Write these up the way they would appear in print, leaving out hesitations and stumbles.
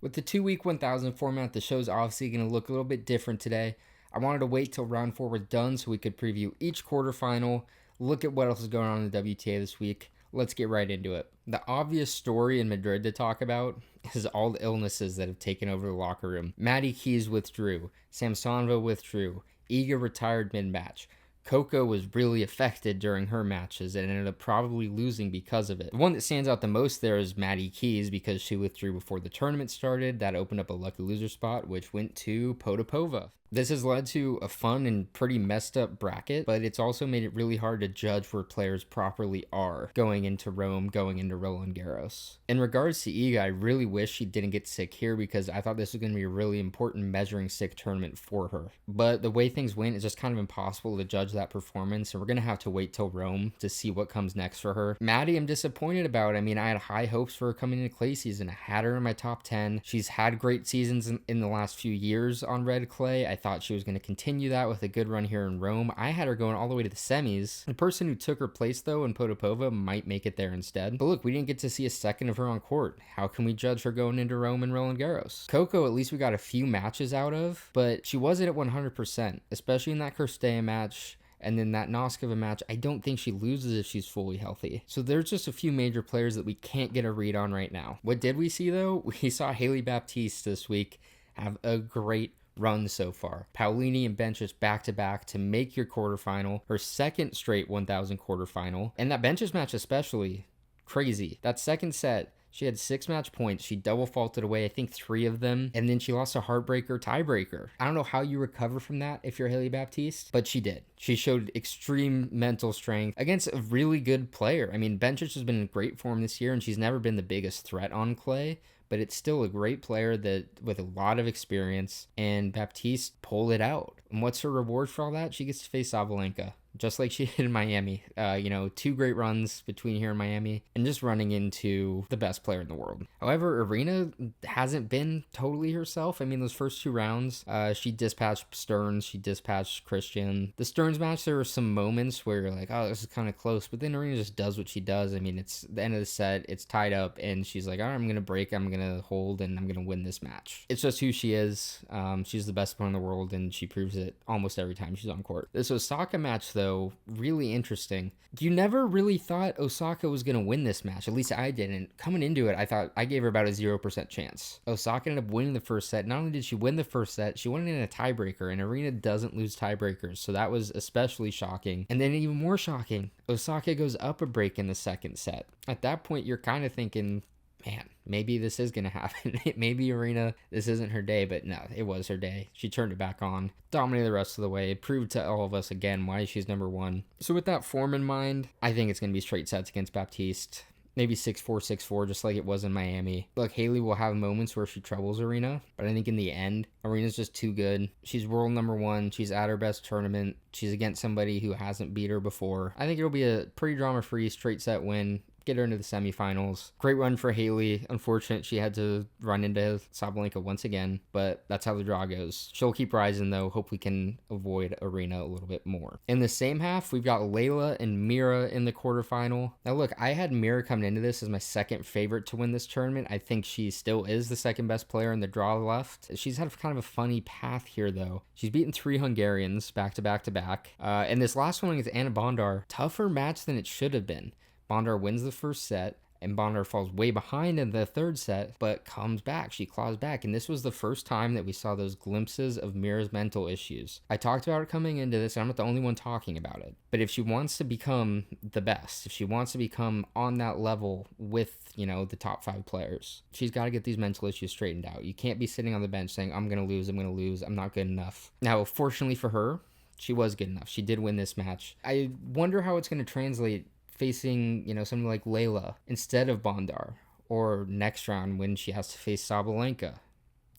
With the 2-week 1000 format, the show's obviously going to look a little bit different today. I wanted to wait till round 4 was done so we could preview each quarterfinal, look at what else is going on in the WTA this week. Let's get right into it. The obvious story in Madrid to talk about is all the illnesses that have taken over the locker room. Maddie Keys withdrew, Samsonova withdrew, Iga retired mid-match. Coco was really affected during her matches and ended up probably losing because of it. The one that stands out the most there is Maddie Keys because she withdrew before the tournament started. That opened up a lucky loser spot, which went to Potapova. This has led to a fun and pretty messed up bracket, but it's also made it really hard to judge where players properly are going into Rome, going into Roland Garros. In regards to Iga, I really wish she didn't get sick here because I thought this was going to be a really important measuring stick tournament for her. But the way things went, it's just kind of impossible to judge that performance, and we're going to have to wait till Rome to see what comes next for her. Maddie, I'm disappointed about. I mean, I had high hopes for her coming into clay season. I had her in my top 10. She's had great seasons in the last few years on red clay. I thought she was going to continue that with a good run here in Rome. I had her going all the way to the semis. The person who took her place, though, in Potapova might make it there instead. But look, we didn't get to see a second of her on court. How can we judge her going into Rome and Roland Garros? Coco, at least we got a few matches out of, but she wasn't at 100%, especially in that Kostyuk match. And then that Noskova match, I don't think she loses if she's fully healthy. So there's just a few major players that we can't get a read on right now. What did we see, though? We saw Baptiste this week have a great run so far. Paolini and Benches back-to-back to make your quarterfinal, her second straight 1000 quarterfinal. And that Benches match especially, crazy. That second set, she had 6 match points. She double faulted away, I think 3 of them. And then she lost a heartbreaker tiebreaker. I don't know how you recover from that if you're Baptiste, but she did. She showed extreme mental strength against a really good player. I mean, Benches has been in great form this year, and she's never been the biggest threat on clay, but it's still a great player that with a lot of experience, and Baptiste pulled it out. And what's her reward for all that? She gets to face Sabalenka, just like she did in Miami. 2 great runs between here and Miami, and just running into the best player in the world. However, Arena hasn't been totally herself. I mean, those first 2 rounds, she dispatched Stearns, she dispatched Christian. The Stearns match, there were some moments where you're like, oh, this is kind of close, but then Arena just does what she does. I mean, it's the end of the set, it's tied up, and she's like, all right, I'm going to break, I'm going to hold, and I'm going to win this match. It's just who she is. She's the best player in the world, and she proves it almost every time she's on court. This Osaka match, though, really interesting. You never really thought Osaka was going to win this match. At least I didn't. Coming into it, I thought I gave her about a 0% chance. Osaka ended up winning the first set. Not only did she win the first set, she won it in a tiebreaker, and Arena doesn't lose tiebreakers, so that was especially shocking. And then even more shocking, Osaka goes up a break in the second set. At that point, you're kind of thinking, man, maybe this is going to happen. Maybe Arena, this isn't her day, but no, it was her day. She turned it back on, dominated the rest of the way, proved to all of us again why she's number 1. So with that form in mind, I think it's going to be straight sets against Baptiste. Maybe 6-4, 6-4, just like it was in Miami. Look, Haley will have moments where she troubles Arena, but I think in the end, Arena's just too good. She's world number 1. She's at her best tournament. She's against somebody who hasn't beat her before. I think it'll be a pretty drama-free straight set win. Get her into the semifinals. Great run for Haley. Unfortunate she had to run into Sabalenka once again, but that's how the draw goes. She'll keep rising though. Hope we can avoid Arena a little bit more. In the same half, we've got Layla and Mira in the quarterfinal. Now look, I had Mira coming into this as my second favorite to win this tournament. I think she still is the second best player in the draw left. She's had kind of a funny path here though. She's beaten 3 Hungarians back to back to back. And this last one against Anna Bondar, tougher match than it should have been. Bondar wins the first set, and Bondar falls way behind in the third set, but comes back. She claws back, and this was the first time that we saw those glimpses of Mira's mental issues. I talked about it coming into this, and I'm not the only one talking about it. But if she wants to become the best, if she wants to become on that level with, the top 5 players, she's got to get these mental issues straightened out. You can't be sitting on the bench saying, I'm going to lose, I'm not good enough. Now, fortunately for her, she was good enough. She did win this match. I wonder how it's going to translate facing, something like Layla instead of Bondar, or next round when she has to face Sabalenka.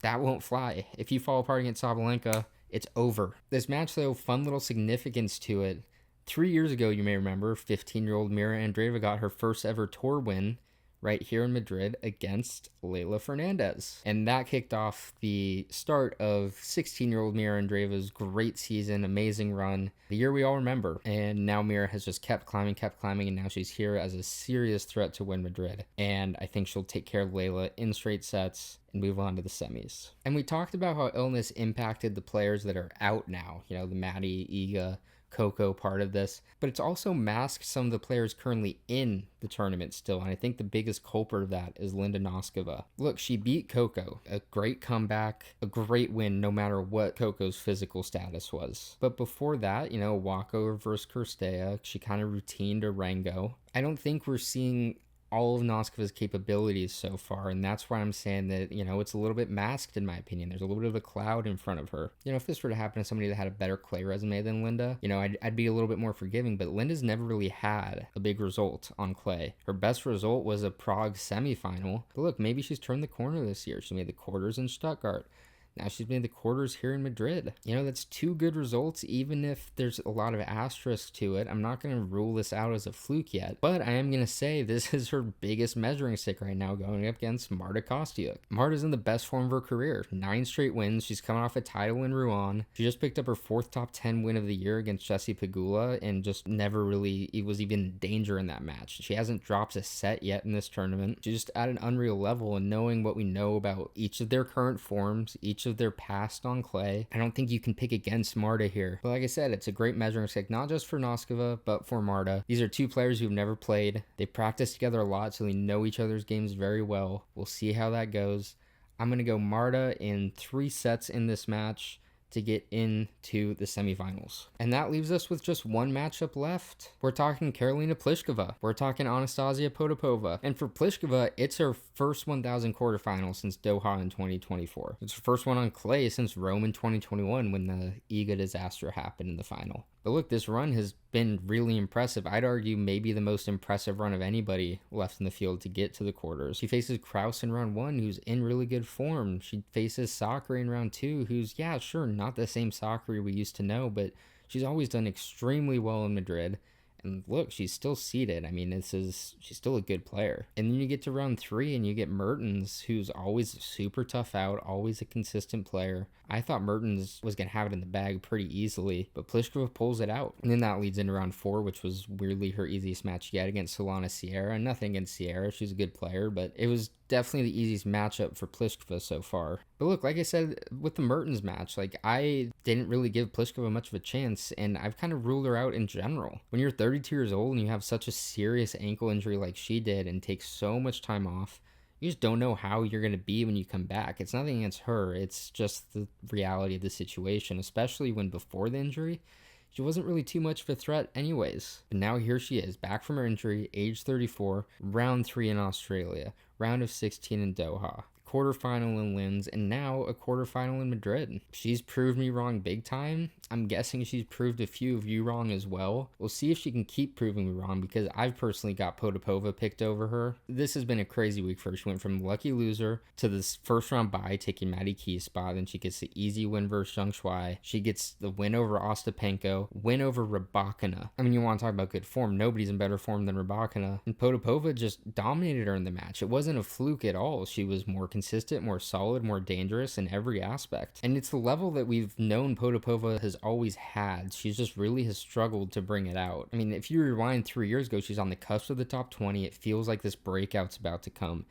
That won't fly. If you fall apart against Sabalenka, it's over. This match, though, fun little significance to it. 3 years ago, you may remember, 15-year-old Mira Andreeva got her first ever tour win right here in Madrid against Leylah Fernandez. And that kicked off the start of 16-year-old Mira Andreeva's great season, amazing run, the year we all remember. And now Mira has just kept climbing, and now she's here as a serious threat to win Madrid. And I think she'll take care of Leylah in straight sets and move on to the semis. And we talked about how illness impacted the players that are out now, the Maddie, Iga, Coco part of this, but it's also masked some of the players currently in the tournament still, and I think the biggest culprit of that is Linda Noskova. Look, she beat Coco, a great comeback, a great win no matter what Coco's physical status was. But before that, walkover versus Kirstea, she kind of routined Arango. I don't think we're seeing all of Noskova's capabilities so far, and that's why I'm saying that, it's a little bit masked in my opinion. There's a little bit of a cloud in front of her. If this were to happen to somebody that had a better clay resume than Linda, I'd be a little bit more forgiving, but Linda's never really had a big result on clay. Her best result was a Prague semifinal, but look, maybe she's turned the corner this year. She made the quarters in Stuttgart. Now she's made the quarters here in Madrid. That's two good results, even if there's a lot of asterisks to it. I'm not going to rule this out as a fluke yet, but I am going to say this is her biggest measuring stick right now, going up against Marta Kostyuk. Marta's in the best form of her career. 9 straight wins. She's coming off a title in Rouen. She just picked up her 4th top 10 win of the year against Jessie Pegula and just never really was even in danger in that match. She hasn't dropped a set yet in this tournament. She's just at an unreal level, and knowing what we know about each of their current forms, each of their past on clay, I don't think you can pick against Marta here. But like I said, it's a great measuring stick, not just for Noskova, but for Marta. These are two players who've never played. They practice together a lot, so they know each other's games very well. We'll see how that goes. I'm going to go Marta in 3 sets in this match to get into the semifinals. And that leaves us with just one matchup left. We're talking Karolina Pliskova. We're talking Anastasia Potapova. And for Pliskova, it's her first 1,000 quarterfinal since Doha in 2024. It's her first one on clay since Rome in 2021 when the Iga disaster happened in the final. But look, this run has been really impressive. I'd argue maybe the most impressive run of anybody left in the field to get to the quarters. She faces Kraus in round 1, who's in really good form. She faces Sakari in round 2, who's, yeah, sure, not the same Sakari we used to know, but she's always done extremely well in Madrid. And look, she's still seeded. I mean, she's still a good player. And then you get to round 3 and you get Mertens, who's always super tough out, always a consistent player. I thought Mertens was going to have it in the bag pretty easily, but Pliskova pulls it out. And then that leads into round 4, which was weirdly her easiest match yet against Solana Sierra. Nothing against Sierra, she's a good player, but it was definitely the easiest matchup for Pliskova so far. But look, like I said, with the Mertens match, I didn't really give Pliskova much of a chance, and I've kind of ruled her out in general. When you're 32 years old and you have such a serious ankle injury like she did and take so much time off, you just don't know how you're going to be when you come back. It's nothing against her. It's just the reality of the situation, especially when before the injury, she wasn't really too much of a threat anyways. But now here she is, back from her injury, age 34, round 3 in Australia, round of 16 in Doha, quarterfinal in Linz, and now a quarterfinal in Madrid. She's proved me wrong big time. I'm guessing she's proved a few of you wrong as well. We'll see if she can keep proving me wrong, because I've personally got Potapova picked over her. This has been a crazy week for her. She went from lucky loser to this first round bye, taking Maddie Key's spot, and she gets the easy win versus Zhang Shuai. She gets the win over Ostapenko, win over Rybakina. I mean, you want to talk about good form. Nobody's in better form than Rybakina. And Potapova just dominated her in the match. It wasn't a fluke at all. She was more consistent, more solid, more dangerous in every aspect. And it's the level that we've known Potapova has always had. She's just really has struggled to bring it out. I mean, if you rewind 3 years ago, she's on the cusp of the top 20. It feels like this breakout's about to come.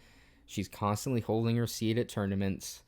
She's constantly holding her seat at tournaments,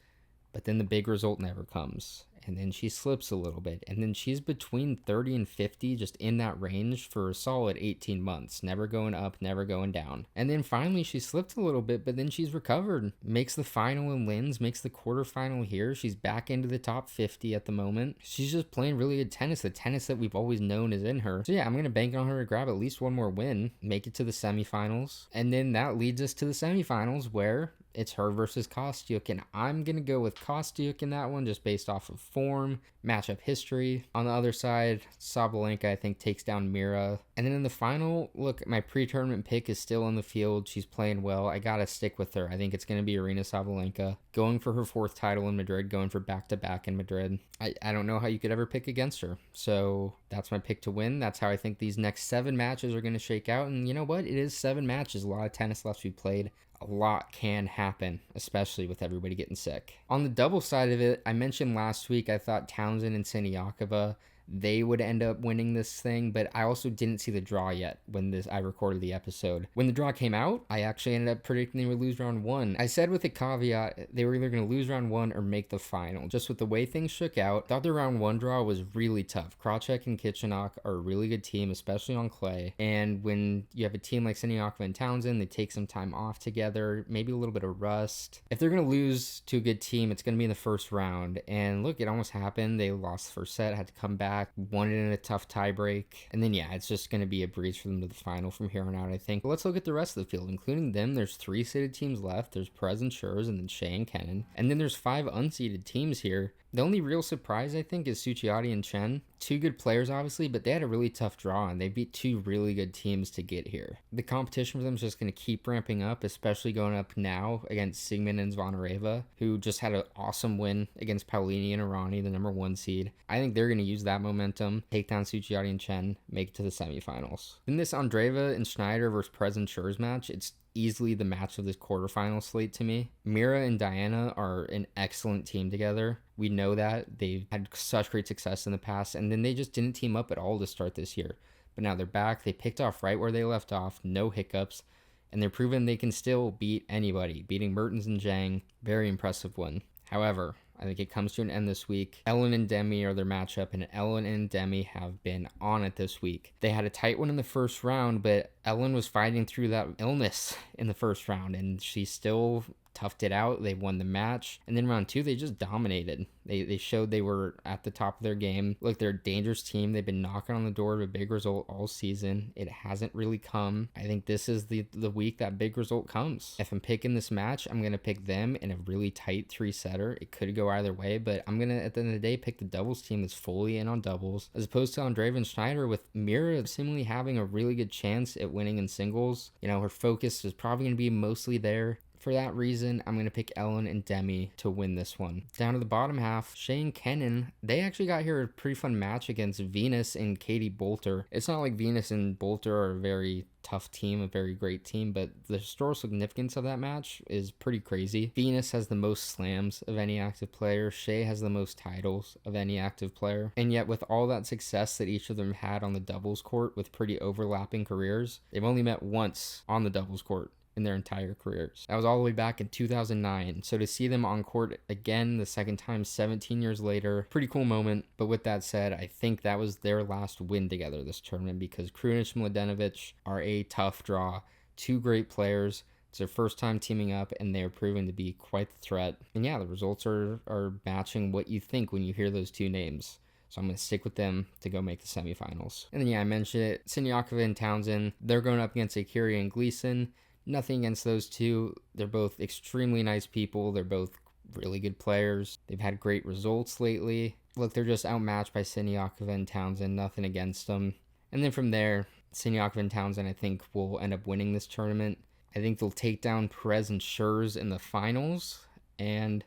but then the big result never comes. And then she slips a little bit. And then she's between 30 and 50, just in that range for a solid 18 months. Never going up, never going down. And then finally she slipped a little bit, but then she's recovered. Makes the final in Linz, makes the quarterfinal here. She's back into the top 50 at the moment. She's just playing really good tennis, the tennis that we've always known is in her. So yeah, I'm going to bank on her to grab at least one more win, make it to the semifinals. And then that leads us to the semifinals, where it's her versus Kostyuk, and I'm going to go with Kostyuk in that one just based off of form, matchup history. On the other side, Sabalenka, I think, takes down Mira. And then in the final, look, my pre-tournament pick is still in the field. She's playing well. I got to stick with her. I think it's going to be Aryna Sabalenka, going for her 4th title in Madrid, going for back-to-back in Madrid. I don't know how you could ever pick against her. So that's my pick to win. That's how I think these next 7 matches are going to shake out. And you know what? It is 7 matches. A lot of tennis left to be played. A lot can happen, especially with everybody getting sick. On the double side of it, I mentioned last week I thought Townsend and Siniakova, they would end up winning this thing, but I also didn't see the draw yet when I recorded the episode. When the draw came out, I actually ended up predicting they would lose round 1. I said with a caveat, they were either going to lose round 1 or make the final. Just with the way things shook out, thought the round 1 draw was really tough. Krajcek and Kitchenok are a really good team, especially on clay. And when you have a team like Siniakova and Townsend, they take some time off together, maybe a little bit of rust. If they're going to lose to a good team, it's going to be in the first round. And look, it almost happened. They lost the first set, had to come back, won it in a tough tiebreak. And then, yeah, it's just going to be a breeze for them to the final from here on out, I think. But let's look at the rest of the field, including them. There's 3 seeded teams left. There's Perez and Schurz, and then Shea and Kennan. And then there's 5 unseeded teams here. The only real surprise, I think, is Suchiati and Chen. 2 good players, obviously, but they had a really tough draw, and they beat 2 really good teams to get here. The competition for them is just going to keep ramping up, especially going up now against Sigmund and Zvonareva, who just had an awesome win against Paolini and Irani, the number 1 seed. I think they're going to use that momentum, take down Suchiati and Chen, make it to the semifinals. In this Andreeva and Schneider versus Perez and Schurz match, it's easily the match of this quarterfinal slate to me. Mira and Diana are an excellent team together. We know that. They've had such great success in the past, and then they just didn't team up at all to start this year. But now they're back. They picked off right where they left off, no hiccups, and they're proving they can still beat anybody. Beating Mertens and Zhang, very impressive one. However, I think it comes to an end this week. Ellen and Demi are their matchup, and Ellen and Demi have been on it this week. They had a tight one in the first round, but Ellen was fighting through that illness in the first round, and she still toughed it out. They won the match. And then round 2, they just dominated. They showed they were at the top of their game. Look, they're a dangerous team. They've been knocking on the door of a big result all season. It hasn't really come. I think this is the week that big result comes. If I'm picking this match, I'm going to pick them in a really tight 3-setter. It could go either way, but I'm going to, at the end of the day, pick the doubles team that's fully in on doubles, as opposed to Andreeva and Schneider, with Mira seemingly having a really good chance at winning in singles. You know, her focus is probably going to be mostly there. For that reason, I'm going to pick Ellen and Demi to win this one. Down to the bottom half, Shea and Kennan, they actually got here a pretty fun match against Venus and Katie Bolter. It's not like Venus and Bolter are a very tough team, a very great team, but the historical significance of that match is pretty crazy. Venus has the most slams of any active player. Shea has the most titles of any active player. And yet with all that success that each of them had on the doubles court with pretty overlapping careers, they've only met once on the doubles court in their entire careers. That was all the way back in 2009. So to see them on court again the second time 17 years later, pretty cool moment. But with that said, I think that was their last win together this tournament, because Krunic and Mladenovic are a tough draw. 2 great players. It's their first time teaming up, and they're proving to be quite the threat. And yeah, the results are matching what you think when you hear those 2 names. So I'm going to stick with them to go make the semifinals. And then yeah, I mentioned it. Siniakova and Townsend, they're going up against Akiri and Gleason. Nothing against those 2. They're both extremely nice people. They're both really good players. They've had great results lately. Look, they're just outmatched by Siniakova and Townsend. Nothing against them. And then from there, Siniakova and Townsend, I think, will end up winning this tournament. I think they'll take down Perez and Schurz in the finals. And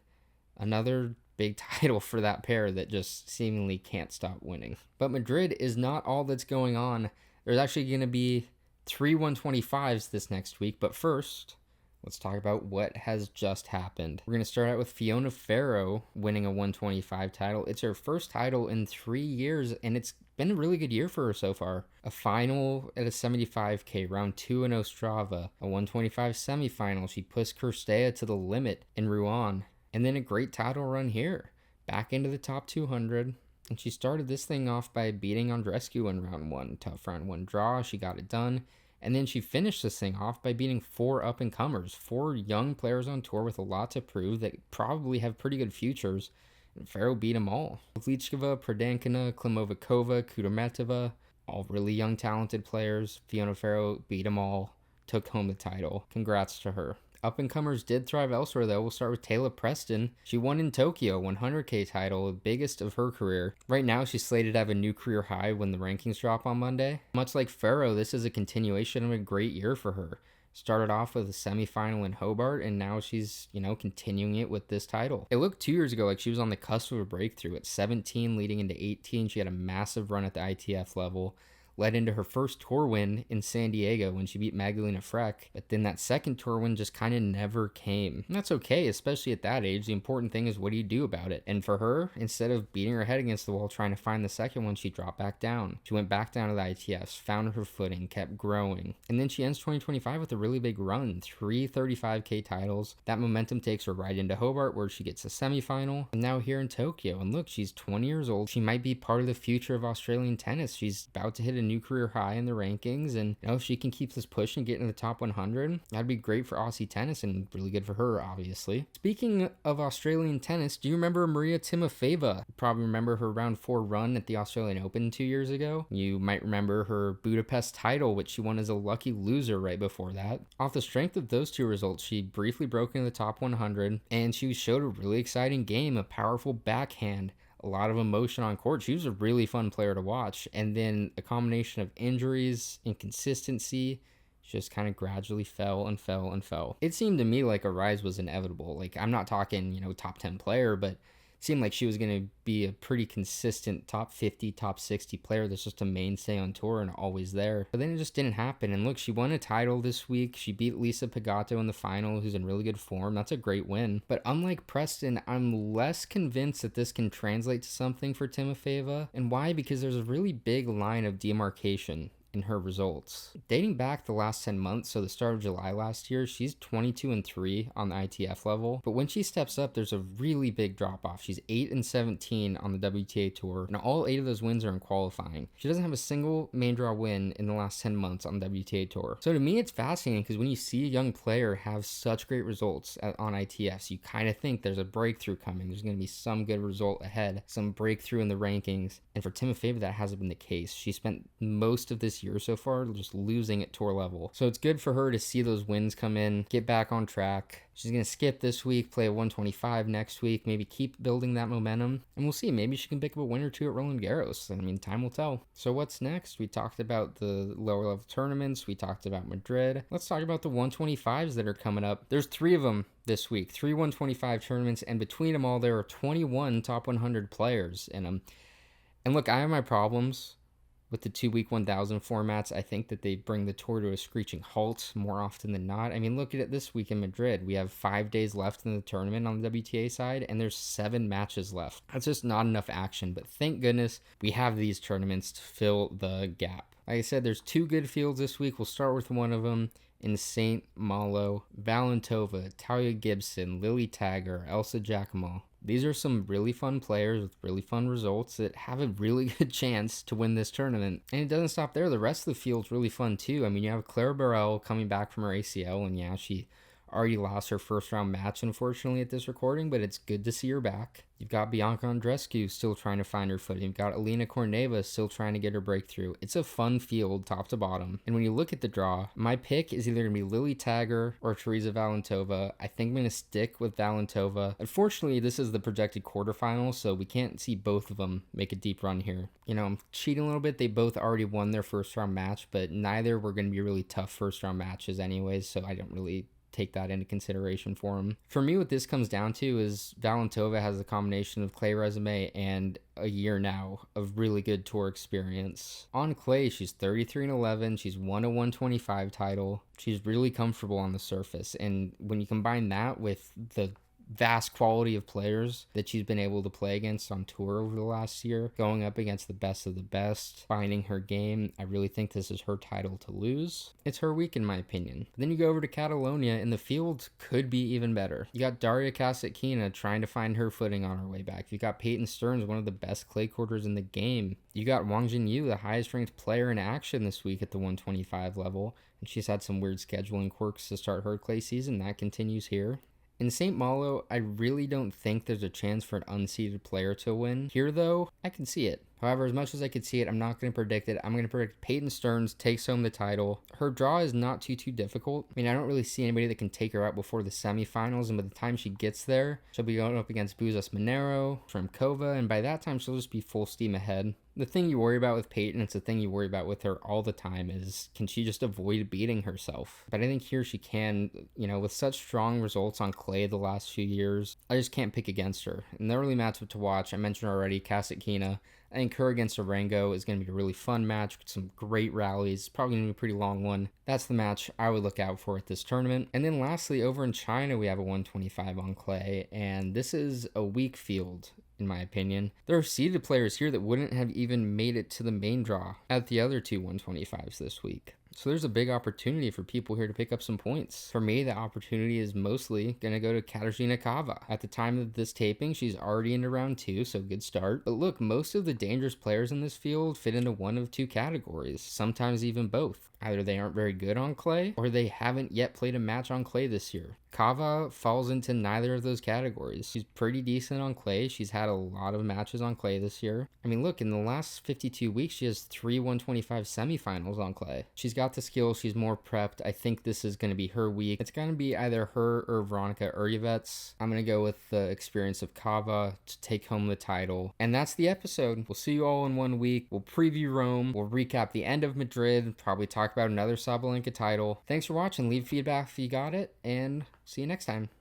another big title for that pair that just seemingly can't stop winning. But Madrid is not all that's going on. There's actually going to be 3 125s this next week, but first, let's talk about what has just happened. We're going to start out with Fiona Ferro winning a 125 title. It's her first title in 3 years, and it's been a really good year for her so far. A final at a 75K, round 2 in Ostrava, a 125 semifinal. She pushed Kirstea to the limit in Rouen, and then a great title run here. Back into the top 200. And she started this thing off by beating Andreescu in round 1. Tough round 1 draw. She got it done. And then she finished this thing off by beating 4 up-and-comers. 4 young players on tour with a lot to prove that probably have pretty good futures. And Ferro beat them all. Pliskova, Pradankina, Klimovikova, Kudermetova, all really young, talented players. Fiona Ferro beat them all. Took home the title. Congrats to her. Up-and-comers did thrive elsewhere, though. We'll start with Taylor Preston. She won in Tokyo, 100K title, the biggest of her career. Right now, she's slated to have a new career high when the rankings drop on Monday. Much like Ferro, this is a continuation of a great year for her. Started off with a semifinal in Hobart, and now she's, continuing it with this title. It looked 2 years ago like she was on the cusp of a breakthrough. At 17, leading into 18, she had a massive run at the ITF level. Led into her first tour win in San Diego when she beat Magdalena Freck. But then that second tour win just kind of never came. And that's okay, especially at that age. The important thing is, what do you do about it? And for her, instead of beating her head against the wall trying to find the second one, she dropped back down. She went back down to the ITFs, found her footing, kept growing. And then she ends 2025 with a really big run. 3 35K titles. That momentum takes her right into Hobart, where she gets a semifinal. And now here in Tokyo. And look, she's 20 years old. She might be part of the future of Australian tennis. She's about to hit a new career high in the rankings, and if she can keep this push and get in the top 100, that'd be great for Aussie tennis and really good for her, obviously. Speaking of Australian tennis, do you remember Maria Timofeeva? You probably remember her round 4 run at the Australian Open 2 years ago. You might remember her Budapest title, which she won as a lucky loser right before that. Off the strength of those 2 results, she briefly broke into the top 100, and she showed a really exciting game, a powerful backhand, a lot of emotion on court. She was a really fun player to watch. And then a combination of injuries, inconsistency, just kind of gradually fell and fell and fell. It seemed to me like a rise was inevitable. Like, I'm not talking, top 10 player, but it seemed like she was going to be a pretty consistent top 50, top 60 player that's just a mainstay on tour and always there. But then it just didn't happen. And look, she won a title this week. She beat Lisa Pagato in the final, who's in really good form. That's a great win. But unlike Preston, I'm less convinced that this can translate to something for Timofeeva. And why? Because there's a really big line of demarcation in her results. Dating back the last 10 months, so the start of July last year, she's 22-3 on the ITF level. But when she steps up, there's a really big drop off. She's 8-17 on the WTA tour, and all 8 of those wins are in qualifying. She doesn't have a single main draw win in the last 10 months on the WTA tour. So to me, it's fascinating because when you see a young player have such great results on ITFs, you kind of think there's a breakthrough coming. There's going to be some good result ahead, some breakthrough in the rankings. And for Timofeeva, that hasn't been the case. She spent most of this year so far just losing at tour level. So it's good for her to see those wins come in, get back on track. She's going to skip this week, play a 125 next week, maybe keep building that momentum. And we'll see. Maybe she can pick up a win or 2 at Roland Garros. I mean, time will tell. So what's next? We talked about the lower level tournaments. We talked about Madrid. Let's talk about the 125s that are coming up. There's 3 of them this week. 3 125 tournaments. And between them all, there are 21 top 100 players in them. And look, I have my problems with the 2-week 1000 formats. I think that they bring the tour to a screeching halt more often than not. I mean, look at it this week in Madrid. We have 5 days left in the tournament on the WTA side, and there's 7 matches left. That's just not enough action, but thank goodness we have these tournaments to fill the gap. Like I said, there's 2 good fields this week. We'll start with one of them in St. Malo. Valentova, Talia Gibson, Lily Tagger, Elsa Giacomo. These are some really fun players with really fun results that have a really good chance to win this tournament. And it doesn't stop there. The rest of the field's really fun too. I mean, you have Clara Burrell coming back from her ACL, and yeah, she already lost her first round match, unfortunately, at this recording, but it's good to see her back. You've got Bianca Andreescu still trying to find her footing. You've got Alina Korneva still trying to get her breakthrough. It's a fun field, top to bottom. And when you look at the draw, my pick is either going to be Lily Tagger or Teresa Valentova. I think I'm going to stick with Valentova. Unfortunately, this is the projected quarterfinals, so we can't see both of them make a deep run here. I'm cheating a little bit. They both already won their first round match, but neither were going to be really tough first round matches anyways, so I don't really take that into consideration for him. For me, what this comes down to is Valentova has a combination of clay resume and a year now of really good tour experience. On clay, she's 33-11. She's won a 125 title. She's really comfortable on the surface. And when you combine that with the vast quality of players that she's been able to play against on tour over the last year, going up against the best of the best, finding her game, I really think this is her title to lose. It's her week in my opinion. But then you go over to Catalonia and the field could be even better. You got Daria Kasatkina trying to find her footing on her way back. You got Peyton Stearns, one of the best clay quarters in the game. You got Wang Jinyu, the highest ranked player in action this week at the 125 level, and she's had some weird scheduling quirks to start her clay season. That continues here. In St. Malo, I really don't think there's a chance for an unseeded player to win. Here, though, I can see it. However, as much as I could see it, I'm not going to predict it. I'm going to predict Peyton Stearns takes home the title. Her draw is not too difficult. I mean, I don't really see anybody that can take her out before the semifinals, and by the time she gets there, she'll be going up against Buzas Monero, Shrimkova, and by that time, she'll just be full steam ahead. The thing you worry about with Peyton, it's the thing you worry about with her all the time, is can she just avoid beating herself? But I think here she can, with such strong results on clay the last few years, I just can't pick against her. And the early matchup to watch, I mentioned already, Kasatkina. I think her against Arango is going to be a really fun match with some great rallies. Probably going to be a pretty long one. That's the match I would look out for at this tournament. And then lastly, over in China, we have a 125 on clay, and this is a weak field, in my opinion. There are seeded players here that wouldn't have even made it to the main draw at the other two 125s this week. So there's a big opportunity for people here to pick up some points. For me, the opportunity is mostly going to go to Katarzyna Kava. At the time of this taping, she's already into round 2, so good start. But look, most of the dangerous players in this field fit into one of two categories, sometimes even both. Either they aren't very good on clay, or they haven't yet played a match on clay this year. Kava falls into neither of those categories. She's pretty decent on clay. She's had a lot of matches on clay this year. I mean, look, in the last 52 weeks, she has 3 125 semifinals on clay. She's got the skill. She's more prepped. I think this is going to be her week. It's going to be either her or Veronica Urjevets. I'm going to go with the experience of Kava to take home the title. And that's the episode. We'll see you all in 1 week. We'll preview Rome. We'll recap the end of Madrid. Probably talk about another Sabalenka title. Thanks for watching. Leave feedback if you got it, and see you next time.